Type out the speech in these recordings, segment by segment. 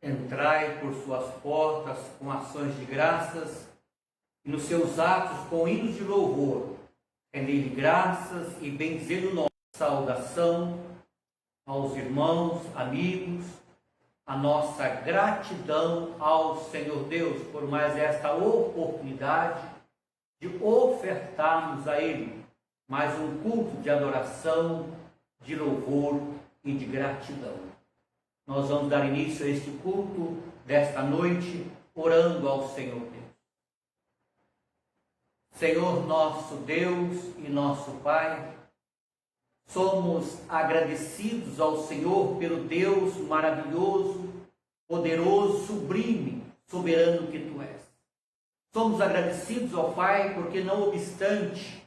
Entrai por suas portas com ações de graças e nos seus atos com hinos de louvor. Rendei-lhe graças e bendizei o nome. Saudação aos irmãos, amigos, a nossa gratidão ao Senhor Deus por mais esta oportunidade de ofertarmos a Ele mais um culto de adoração, de louvor e de gratidão. Nós vamos dar início a este culto desta noite, orando ao Senhor Deus. Senhor nosso Deus e nosso Pai, somos agradecidos ao Senhor pelo Deus maravilhoso, poderoso, sublime, soberano que Tu és. Somos agradecidos ao Pai porque, não obstante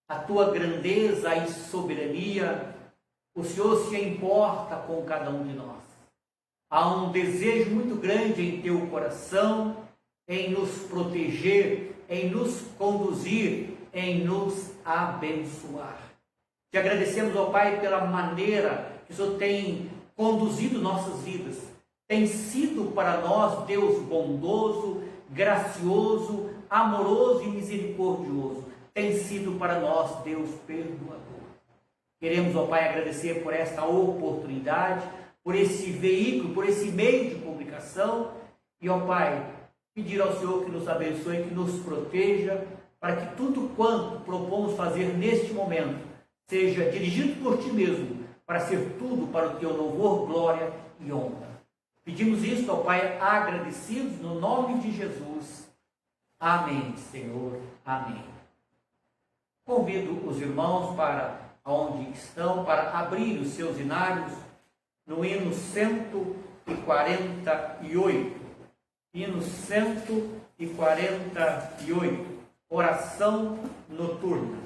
a Tua grandeza e soberania, o Senhor se importa com cada um de nós. Há um desejo muito grande em Teu coração, em nos proteger, em nos conduzir, em nos abençoar. Te agradecemos, ó Pai, pela maneira que o Senhor tem conduzido nossas vidas. Tem sido para nós Deus bondoso, gracioso, amoroso e misericordioso. Tem sido para nós Deus perdoador. Queremos, ó Pai, agradecer por esta oportunidade, por esse veículo, por esse meio de comunicação. E, ó Pai, pedir ao Senhor que nos abençoe, que nos proteja, para que tudo quanto propomos fazer neste momento seja dirigido por Ti mesmo, para ser tudo para o Teu louvor, glória e honra. Pedimos isso, ó Pai, agradecidos no nome de Jesus. Amém, Senhor. Amém. Convido os irmãos para onde estão, para abrir os seus hinários no hino 148. Hino 148, oração noturna.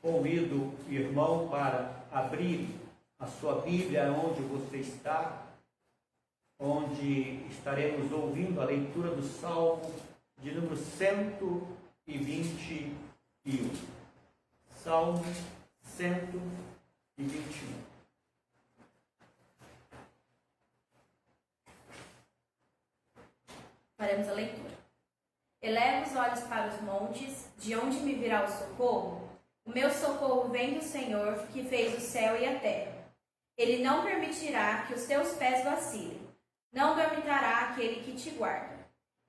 Convido o irmão para abrir a sua Bíblia onde você está, onde estaremos ouvindo a leitura do Salmo de número 121. Salmo 121. Faremos a leitura. Eleva os olhos para os montes, de onde me virá o socorro? O meu socorro vem do Senhor, que fez o céu e a terra. Ele não permitirá que os teus pés vacilem, não dormitará aquele que te guarda.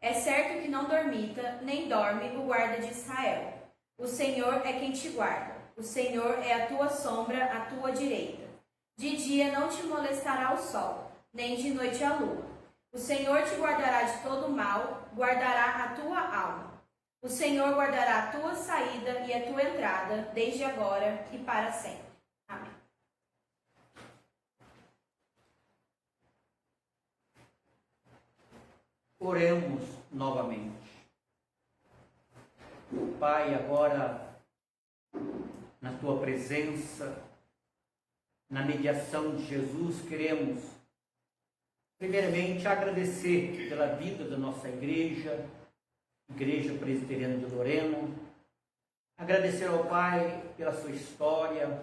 É certo que não dormita, nem dorme o guarda de Israel. O Senhor é quem te guarda, o Senhor é a tua sombra à tua direita. De dia não te molestará o sol, nem de noite a lua. O Senhor te guardará de todo mal, guardará a tua alma. O Senhor guardará a tua saída e a tua entrada, desde agora e para sempre. Amém. Oremos novamente. Pai, agora, na tua presença, na mediação de Jesus, queremos, primeiramente, agradecer pela vida da nossa igreja, Igreja Presbiteriana de Lorena, agradecer ao Pai pela sua história,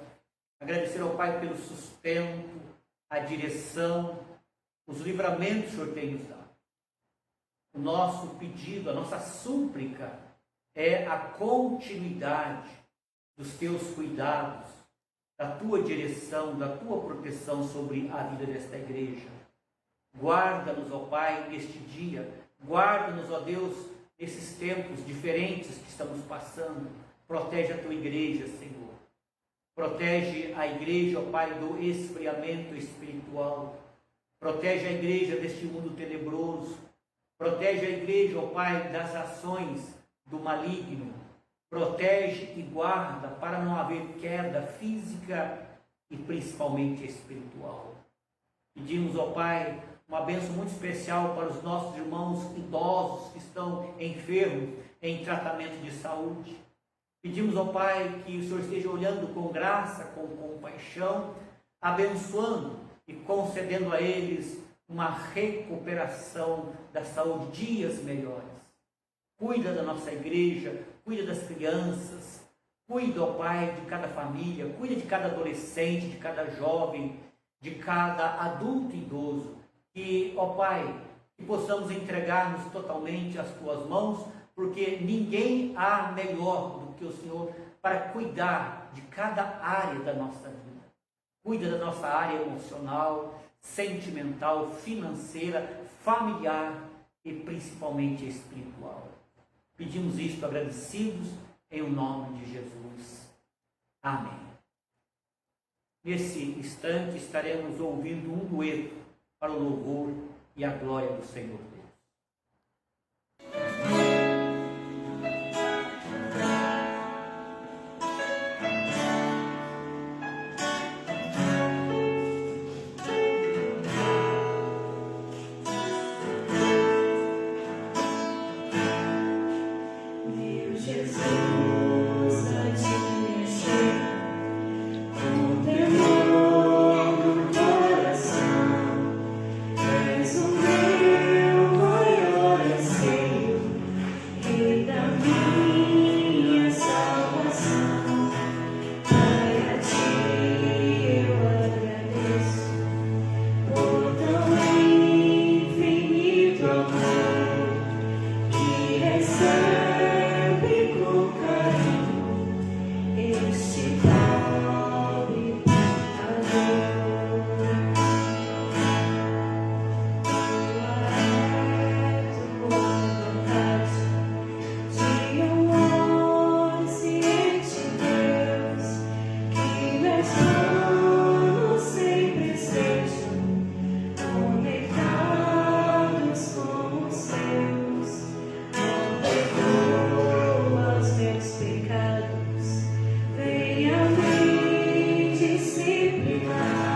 agradecer ao Pai pelo sustento, a direção, os livramentos que o Senhor tem nos dado. O nosso pedido, a nossa súplica é a continuidade dos teus cuidados, da tua direção, da tua proteção sobre a vida desta igreja. Guarda-nos, ó Pai, neste dia, guarda-nos, ó Deus, nesses tempos diferentes que estamos passando. Protege a tua igreja, Senhor. Protege a igreja, ó Pai, do esfriamento espiritual. Protege a igreja deste mundo tenebroso. Protege a igreja, ó Pai, das ações do maligno. Protege e guarda para não haver queda física e principalmente espiritual. Pedimos, ó Pai, uma bênção muito especial para os nossos irmãos idosos que estão enfermos em tratamento de saúde. Pedimos, ó Pai, que o Senhor esteja olhando com graça, com compaixão, abençoando e concedendo a eles uma recuperação da saúde, dias melhores. Cuida da nossa igreja, cuida das crianças, cuida, ó Pai, de cada família, cuida de cada adolescente, de cada jovem, de cada adulto e idoso. Que, ó Pai, que possamos entregar-nos totalmente às tuas mãos, porque ninguém há melhor do que o Senhor para cuidar de cada área da nossa vida. Cuida da nossa área emocional, sentimental, financeira, familiar e principalmente espiritual. Pedimos isto agradecidos em o nome de Jesus. Amém. Nesse instante estaremos ouvindo um dueto para o louvor e a glória do Senhor Deus. Venha me disciplinar.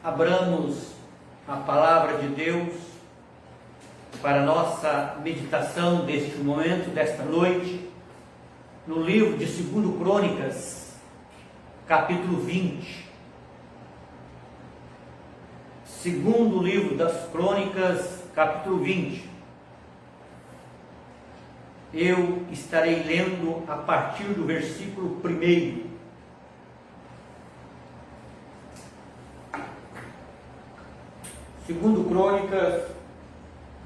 Abramos a palavra de Deus para nossa meditação deste momento, desta noite, no livro de 2 Crônicas, capítulo 20. Segundo livro das Crônicas, capítulo 20. Eu estarei lendo a partir do versículo 1. Segundo Crônicas,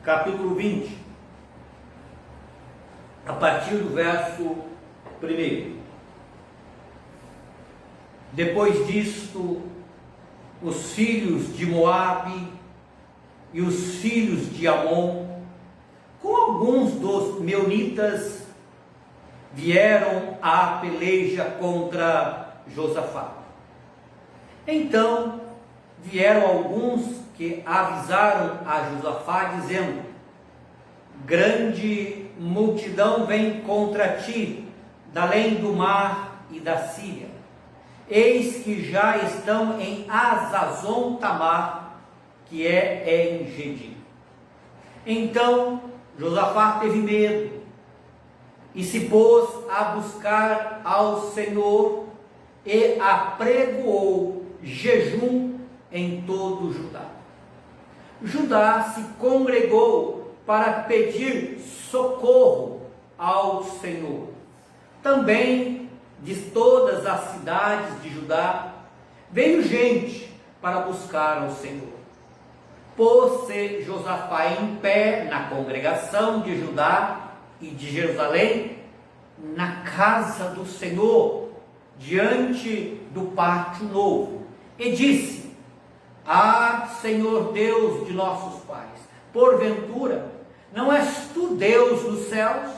capítulo 20, a partir do verso 1. Depois disto, os filhos de Moabe e os filhos de Amon, com alguns dos meunitas, vieram à peleja contra Josafá. Então vieram alguns que avisaram a Josafá, dizendo: grande multidão vem contra ti, da além do mar e da Síria. Eis que já estão em Azazon Tamar, que é em Gedi. Então Josafá teve medo e se pôs a buscar ao Senhor e apregoou jejum em todo Judá. Judá se congregou para pedir socorro ao Senhor. Também de todas as cidades de Judá veio gente para buscar ao Senhor. Pôs-se Josafá em pé na congregação de Judá e de Jerusalém, na casa do Senhor, diante do pátio novo, e disse: Ah, Senhor Deus de nossos pais, porventura, não és tu Deus dos céus?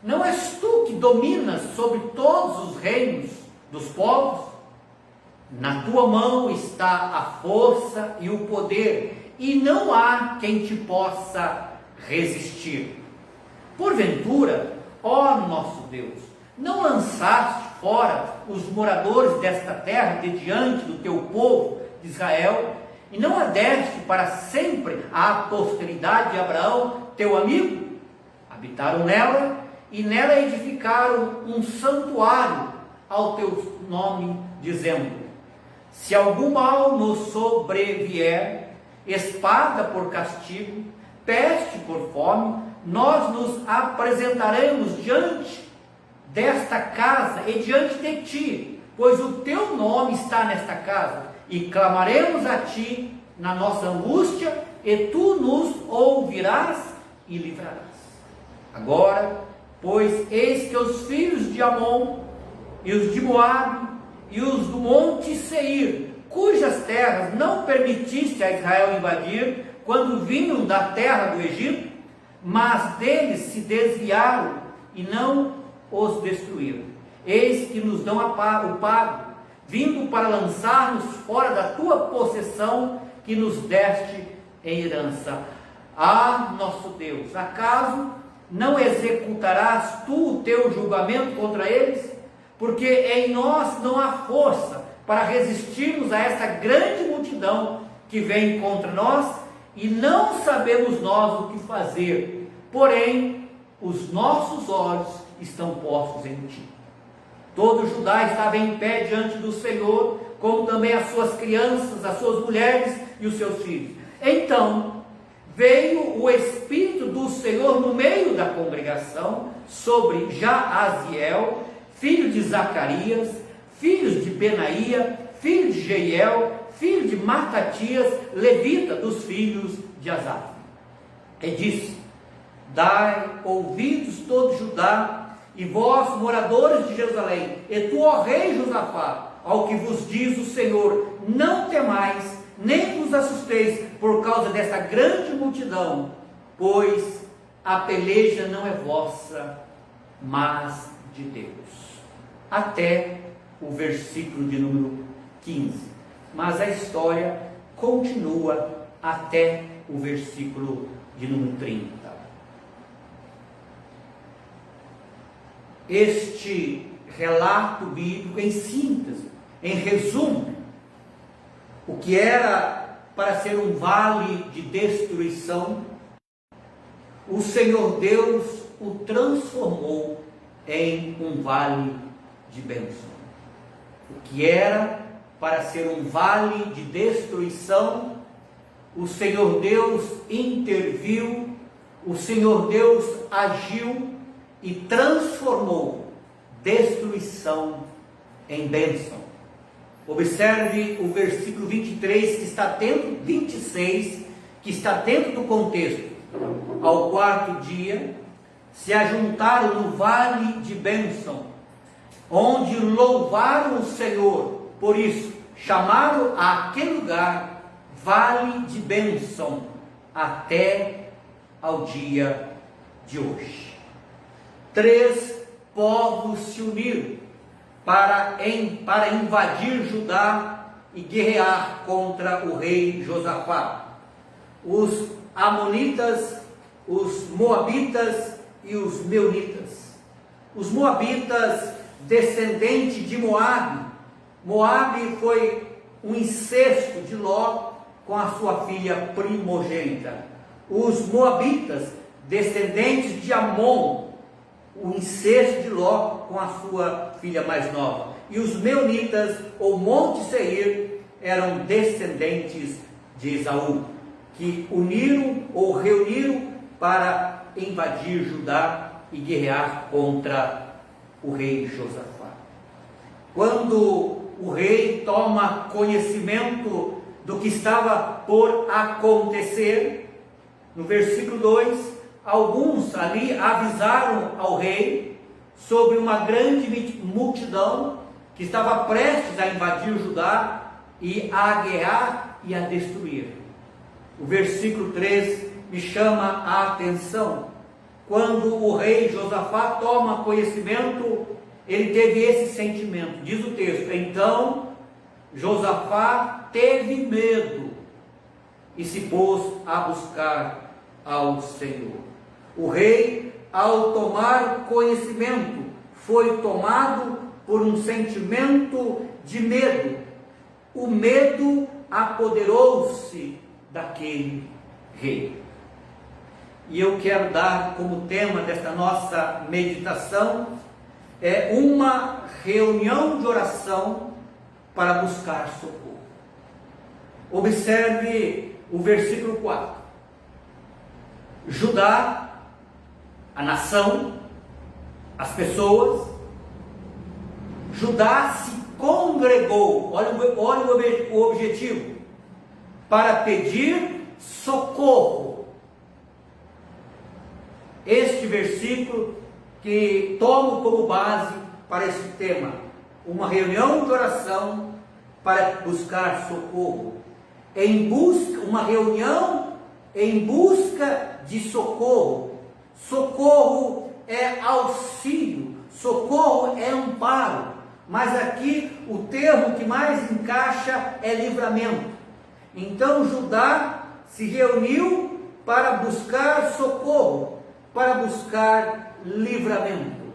Não és tu que dominas sobre todos os reinos dos povos? Na tua mão está a força e o poder, e não há quem te possa resistir. Porventura, ó nosso Deus, não lançaste fora os moradores desta terra de diante do teu povo de Israel, e não a deste para sempre à posteridade de Abraão, teu amigo? Habitaram nela, e nela edificaram um santuário ao teu nome, dizendo: se algum mal nos sobrevier, espada por castigo, peste por fome, nós nos apresentaremos diante desta casa e diante de ti, pois o teu nome está nesta casa, e clamaremos a ti na nossa angústia, e tu nos ouvirás e livrarás. Agora, pois, eis que os filhos de Amon, e os de Moabe, e os do monte Seir, cujas terras não permitiste a Israel invadir, quando vinham da terra do Egito, mas deles se desviaram e não os destruíram. Eis que nos dão o pago, vindo para lançar-nos fora da tua possessão, que nos deste em herança. Ah, nosso Deus, acaso não executarás tu o teu julgamento contra eles? Porque em nós não há força para resistirmos a esta grande multidão que vem contra nós, e não sabemos nós o que fazer, porém os nossos olhos estão postos em ti. Todo Judá estava em pé diante do Senhor, como também as suas crianças, as suas mulheres e os seus filhos. Então veio o Espírito do Senhor no meio da congregação sobre Jaaziel, filho de Zacarias, filhos de Benaía, filho de Jeiel, filho de Matatias, levita dos filhos de Asaf. E disse: dai ouvidos todo Judá, e vós, moradores de Jerusalém, e tu, ó rei Josafá, ao que vos diz o Senhor: não temais, nem vos assusteis por causa desta grande multidão, pois a peleja não é vossa, mas de Deus. até o versículo de número 15. Mas a história continua até o versículo de número 30. Este relato bíblico, em síntese, em resumo, o que era para ser um vale de destruição, o Senhor Deus o transformou em um vale de bênção. O que era para ser um vale de destruição, o Senhor Deus interviu, o Senhor Deus agiu e transformou destruição em bênção. Observe o versículo 23, que está dentro, 26, que está dentro do contexto. Ao quarto dia, se ajuntaram no vale de bênção, onde louvaram o Senhor. Por isso, chamaram aquele lugar vale de bênção, até ao dia de hoje. 3 povos se uniram para invadir Judá e guerrear contra o rei Josafá: os amonitas, os moabitas e os meunitas. Os moabitas, descendentes de Moabe. Moabe foi um incesto de Ló com a sua filha primogênita. Os moabitas, descendentes de Amon, o incesto de Ló com a sua filha mais nova. E os meunitas, ou Monte Seir, eram descendentes de Esaú, que uniram ou reuniram para invadir Judá e guerrear contra o rei Josafá. Quando o rei toma conhecimento do que estava por acontecer, no versículo 2, alguns ali avisaram ao rei sobre uma grande multidão que estava prestes a invadir Judá e a guerrear e a destruir. O versículo 3 me chama a atenção. Quando o rei Josafá toma conhecimento, ele teve esse sentimento. Diz o texto: então Josafá teve medo e se pôs a buscar ao Senhor. O rei, ao tomar conhecimento, foi tomado por um sentimento de medo. O medo apoderou-se daquele rei. E eu quero dar como tema desta nossa meditação uma reunião de oração para buscar socorro. Observe o versículo 4. Judá, a nação, as pessoas, Judá se congregou, olha o objetivo, para pedir socorro. Este versículo que tomo como base para esse tema, uma reunião de oração para buscar socorro, uma reunião em busca de socorro. Socorro é auxílio, socorro é amparo, mas aqui o termo que mais encaixa é livramento. Então Judá se reuniu para buscar socorro, para buscar livramento.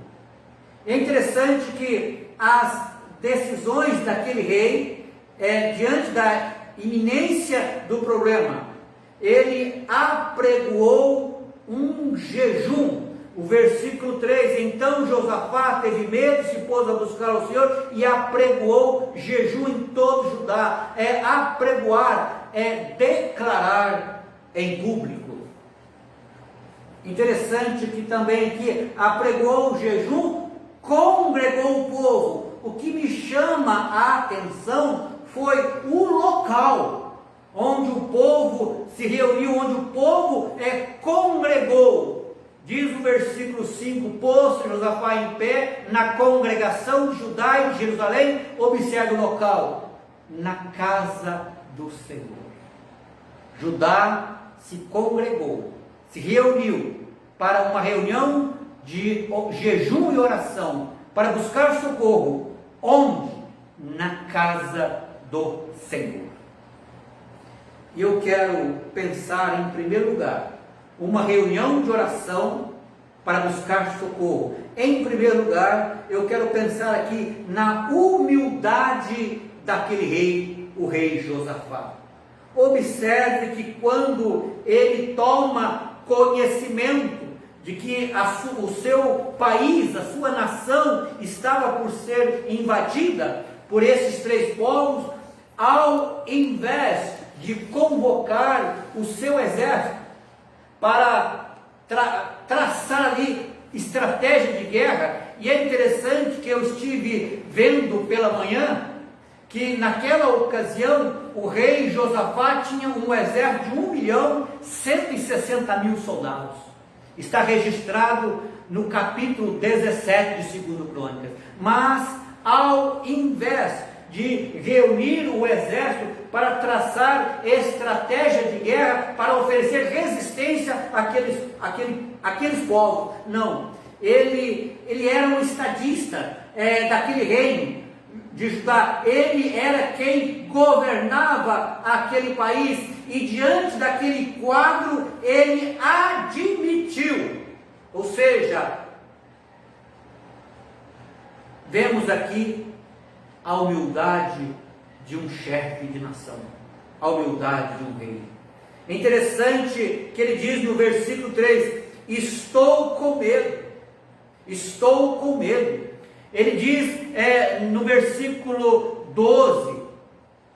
É interessante que as decisões daquele rei, diante da iminência do problema, ele apregoou um jejum. O versículo 3, então Josafá teve medo, se pôs a buscar ao Senhor e apregoou jejum em todo Judá. Apregoar, declarar em público. Interessante que também aqui apregoou o jejum, congregou o povo. O que me chama a atenção foi o local onde o povo se reuniu, onde o povo congregou. Diz o versículo 5, pôs-se Josafá em pé na congregação de Judá e de Jerusalém. Observe o local, na casa do Senhor. Judá se congregou, se reuniu para uma reunião de jejum e oração para buscar socorro. Onde? Na casa do Senhor. E eu quero pensar, em primeiro lugar, uma reunião de oração para buscar socorro. Em primeiro lugar, eu quero pensar aqui na humildade daquele rei, o rei Josafá. Observe que quando ele toma conhecimento de que o seu país, a sua nação, estava por ser invadida por esses três povos, ao invés de convocar o seu exército para traçar ali estratégia de guerra, e é interessante que eu estive vendo pela manhã, que naquela ocasião o rei Josafá tinha um exército de 1.160.000 soldados. Está registrado no capítulo 17 de 2 Crônicas. Mas ao invés de reunir o exército para traçar estratégia de guerra, para oferecer resistência àqueles povos, não, ele era um estadista daquele reino de Judá. Ele era quem governava aquele país, e diante daquele quadro ele admitiu, ou seja, vemos aqui a humildade de um chefe de nação, a humildade de um rei. É interessante que ele diz no versículo 3, estou com medo, estou com medo. Ele diz no versículo 12,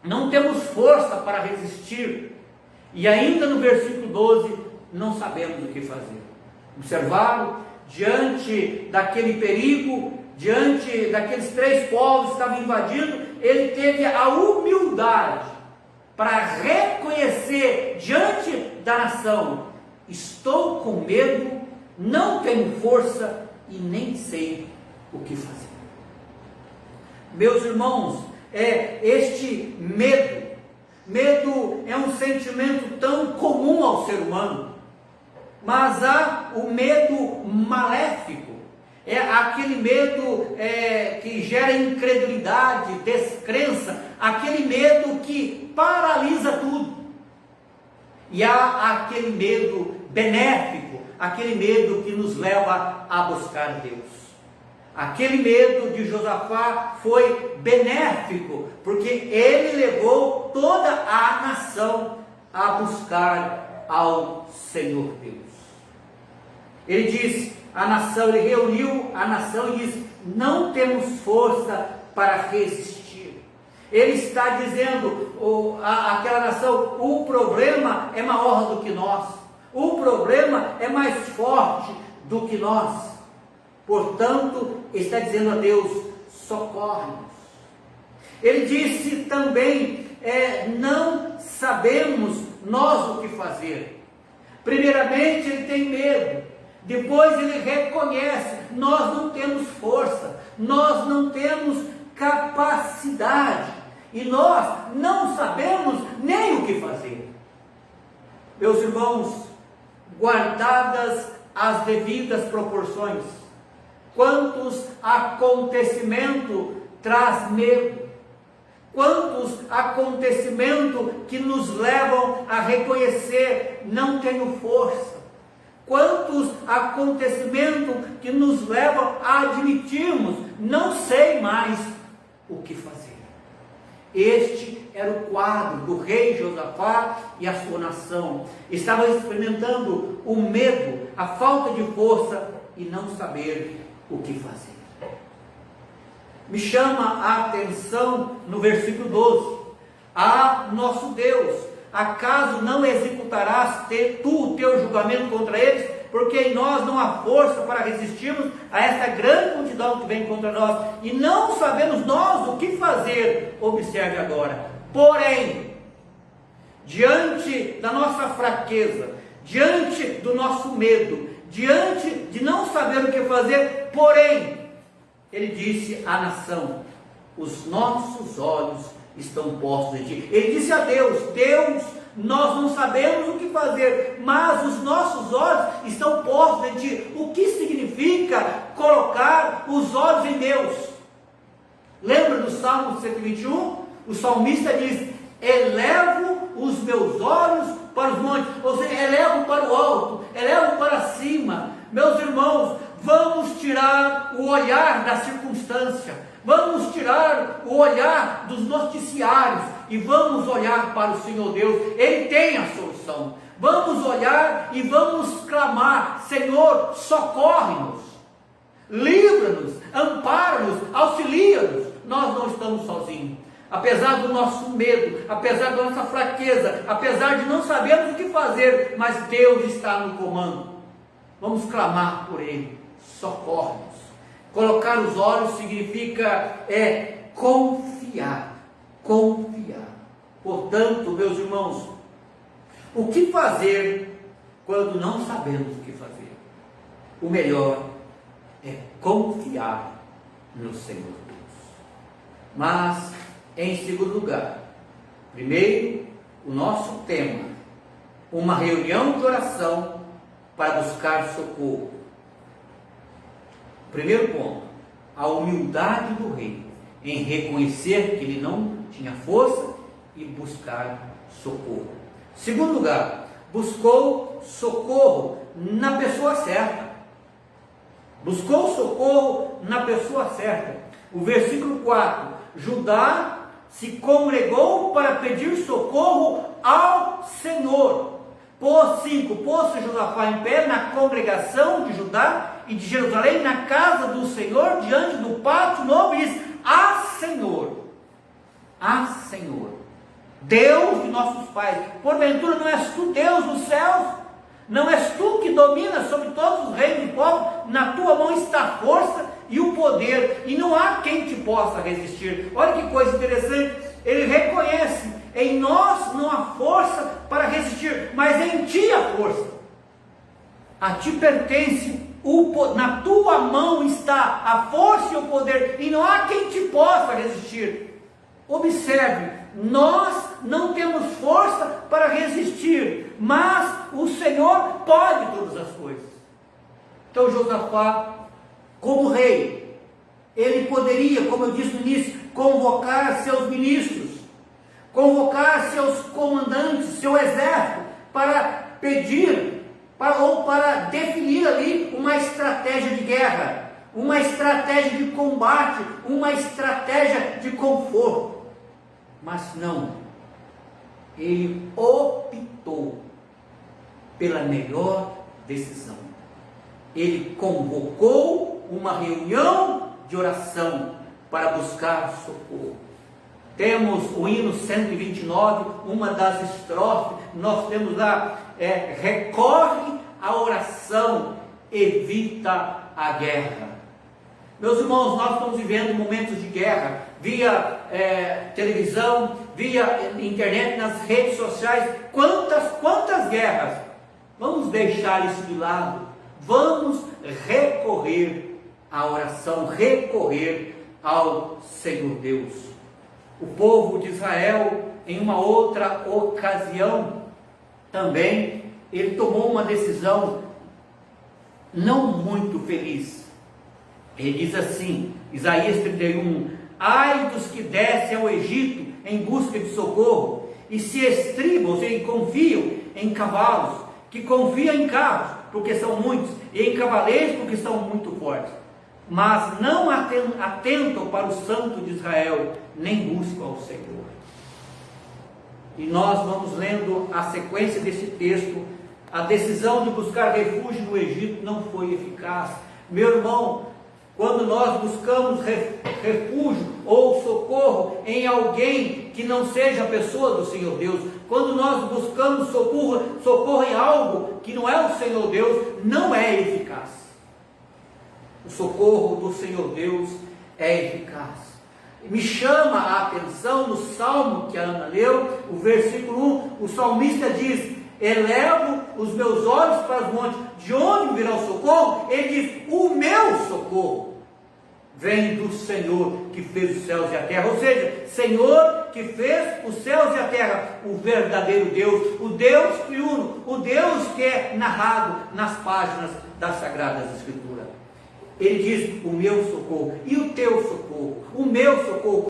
não temos força para resistir. E ainda no versículo 12, não sabemos o que fazer. Observaram? Diante daquele perigo, diante daqueles três povos que estavam invadindo, ele teve a humildade para reconhecer diante da nação, estou com medo, não tenho força e nem sei o que fazer. Meus irmãos, este medo é um sentimento tão comum ao ser humano, mas há o medo maléfico, é aquele medo que gera incredulidade, descrença, aquele medo que paralisa tudo. E há aquele medo benéfico, aquele medo que nos leva a buscar Deus. Aquele medo de Josafá foi benéfico, porque ele levou toda a nação a buscar ao Senhor Deus. Ele disse, ele reuniu a nação e disse, não temos força para resistir. Ele está dizendo àquela nação, o problema é maior do que nós, o problema é mais forte do que nós. Portanto, está dizendo a Deus, socorre-nos. Ele disse também, não sabemos nós o que fazer. Primeiramente, ele tem medo. Depois ele reconhece, nós não temos força, nós não temos capacidade, e nós não sabemos nem o que fazer. Meus irmãos, guardadas as devidas proporções, quantos acontecimentos traz medo, quantos acontecimentos que nos levam a reconhecer, não tenho força, quantos acontecimentos que nos levam a admitirmos, não sei mais o que fazer. Este era o quadro do rei Josafá e a sua nação. Estavam experimentando o medo, a falta de força e não saber o que fazer. Me chama a atenção no versículo 12. Nosso Deus, acaso não executarás tu o teu julgamento contra eles? Porque em nós não há força para resistirmos a esta grande multidão que vem contra nós, e não sabemos nós o que fazer. Observe agora, porém, diante da nossa fraqueza, diante do nosso medo, diante de não saber o que fazer, porém, ele disse à nação, os nossos olhos estão postos em ti. Ele disse a Deus, nós não sabemos o que fazer, mas os nossos olhos estão postos em ti. O que significa colocar os olhos em Deus. Lembra do Salmo 121? O salmista diz: elevo os meus olhos para os montes, ou seja, elevo para o alto, elevo para cima. Meus irmãos, vamos tirar o olhar da circunstância, vamos tirar o olhar dos noticiários e vamos olhar para o Senhor Deus. Ele tem a solução. Vamos olhar e vamos clamar: Senhor, socorre-nos, livra-nos, ampara-nos, auxilia-nos. Nós não estamos sozinhos. Apesar do nosso medo, apesar da nossa fraqueza, apesar de não sabermos o que fazer, mas Deus está no comando. Vamos clamar por Ele: socorre-nos. Colocar os olhos significa confiar, confiar. Portanto, meus irmãos, o que fazer quando não sabemos o que fazer? O melhor é confiar no Senhor Deus. Mas, em segundo lugar, primeiro, o nosso tema, uma reunião de oração para buscar socorro. Primeiro ponto, a humildade do rei em reconhecer que ele não tinha força e buscar socorro. Segundo lugar, buscou socorro na pessoa certa. Buscou socorro na pessoa certa. O versículo 4, Judá se congregou para pedir socorro ao Senhor. Pôs-se Josafá em pé na congregação de Judá e de Jerusalém, na casa do Senhor, diante do pátio novo, e diz: Senhor, Senhor, Deus de nossos pais, porventura não és tu Deus dos céus? Não és tu que dominas sobre todos os reinos do povo? Na tua mão está a força e o poder, e não há quem te possa resistir. Olha que coisa interessante, ele reconhece: em nós não há força para resistir, mas em ti há força. A ti pertence, na tua mão está a força e o poder, e não há quem te possa resistir. Observe, nós não temos força para resistir, mas o Senhor pode todas as coisas. Então Josafá, como rei, ele poderia, como eu disse no início, convocar seus ministros, convocar seus comandantes, seu exército, para pedir, ou para definir ali uma estratégia de guerra, uma estratégia de combate, uma estratégia de conforto. Mas não, ele optou pela melhor decisão. Ele convocou uma reunião de oração para buscar socorro. Temos o hino 129, uma das estrofes, nós temos lá, recorre à oração, evita a guerra. Meus irmãos, nós estamos vivendo momentos de guerra, via televisão, via internet, nas redes sociais. Quantas guerras? Vamos deixar isso de lado, vamos recorrer à oração, recorrer ao Senhor Deus. O povo de Israel, em uma outra ocasião, também, ele tomou uma decisão não muito feliz. Ele diz assim, Isaías 31, ai dos que descem ao Egito em busca de socorro, e se estribam, ou seja, confiam em cavalos, que confiam em carros, porque são muitos, e em cavaleiros, porque são muito fortes, mas não atentam para o Santo de Israel, nem buscam ao Senhor. E nós vamos lendo a sequência desse texto. A decisão de buscar refúgio no Egito não foi eficaz. Meu irmão, quando nós buscamos refúgio ou socorro em alguém que não seja a pessoa do Senhor Deus, quando nós buscamos socorro em algo que não é o Senhor Deus, não é eficaz. O socorro do Senhor Deus é eficaz. Me chama a atenção no Salmo que a Ana leu, o versículo 1, o salmista diz: elevo os meus olhos para os montes, de onde virá o socorro? Ele diz: o meu socorro vem do Senhor que fez os céus e a terra. Ou seja, Senhor que fez os céus e a terra, o verdadeiro Deus, o Deus triuno, o Deus que é narrado nas páginas das Sagradas Escrituras. Ele diz: o meu socorro e o teu socorro, o meu socorro.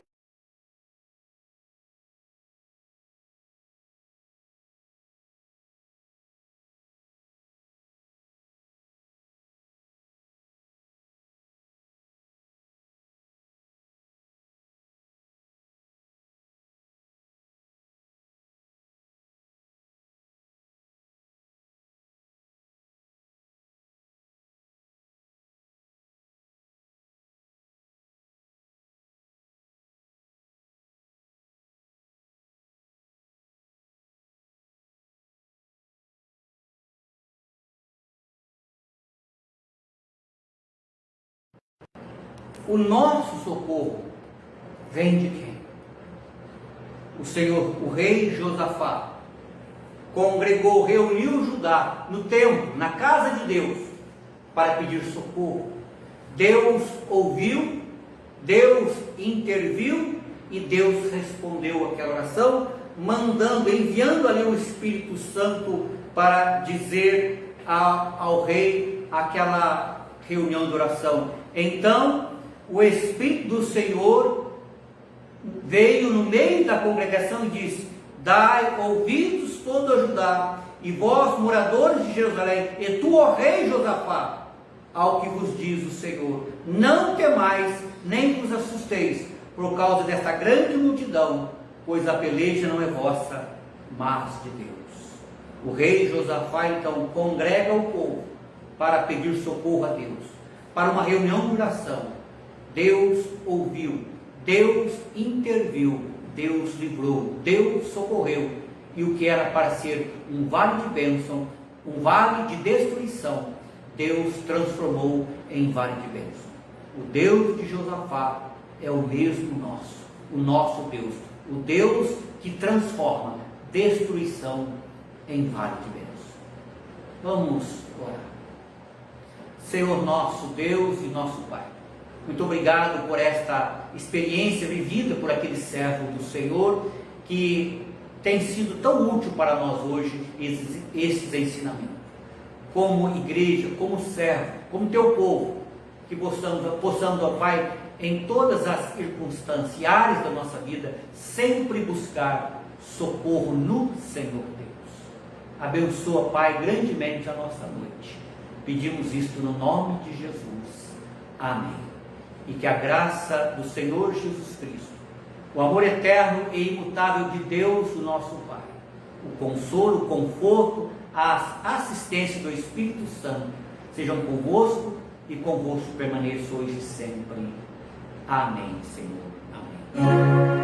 O nosso socorro vem de quem? O Senhor, o rei Josafá, congregou, reuniu Judá no templo, na casa de Deus, para pedir socorro. Deus ouviu, Deus interviu e Deus respondeu aquela oração, enviando ali o Espírito Santo para dizer ao rei aquela reunião de oração. Então, o Espírito do Senhor veio no meio da congregação e disse: dai ouvidos todo a Judá, e vós, moradores de Jerusalém, e tu, ó rei Josafá, ao que vos diz o Senhor: não temais, nem vos assusteis, por causa desta grande multidão, pois a peleja não é vossa, mas de Deus. O rei Josafá então congrega o povo para pedir socorro a Deus, para uma reunião de oração. Deus ouviu, Deus interviu, Deus livrou, Deus socorreu, e o que era para ser um vale de bênção, um vale de destruição, Deus transformou em vale de bênção. O Deus de Josafá é o mesmo nosso, o nosso Deus, o Deus que transforma destruição em vale de bênção. Vamos orar. Senhor nosso Deus e nosso Pai, muito obrigado por esta experiência vivida por aquele servo do Senhor, que tem sido tão útil para nós hoje esses ensinamentos. Como igreja, como servo, como teu povo, que possamos, ó Pai, em todas as circunstâncias e áreas da nossa vida, sempre buscar socorro no Senhor Deus. Abençoa, Pai, grandemente a nossa noite. Pedimos isto no nome de Jesus. Amém. E que a graça do Senhor Jesus Cristo, o amor eterno e imutável de Deus, o nosso Pai, o consolo, o conforto, a assistência do Espírito Santo, sejam convosco e convosco permaneça hoje e sempre. Amém, Senhor. Amém.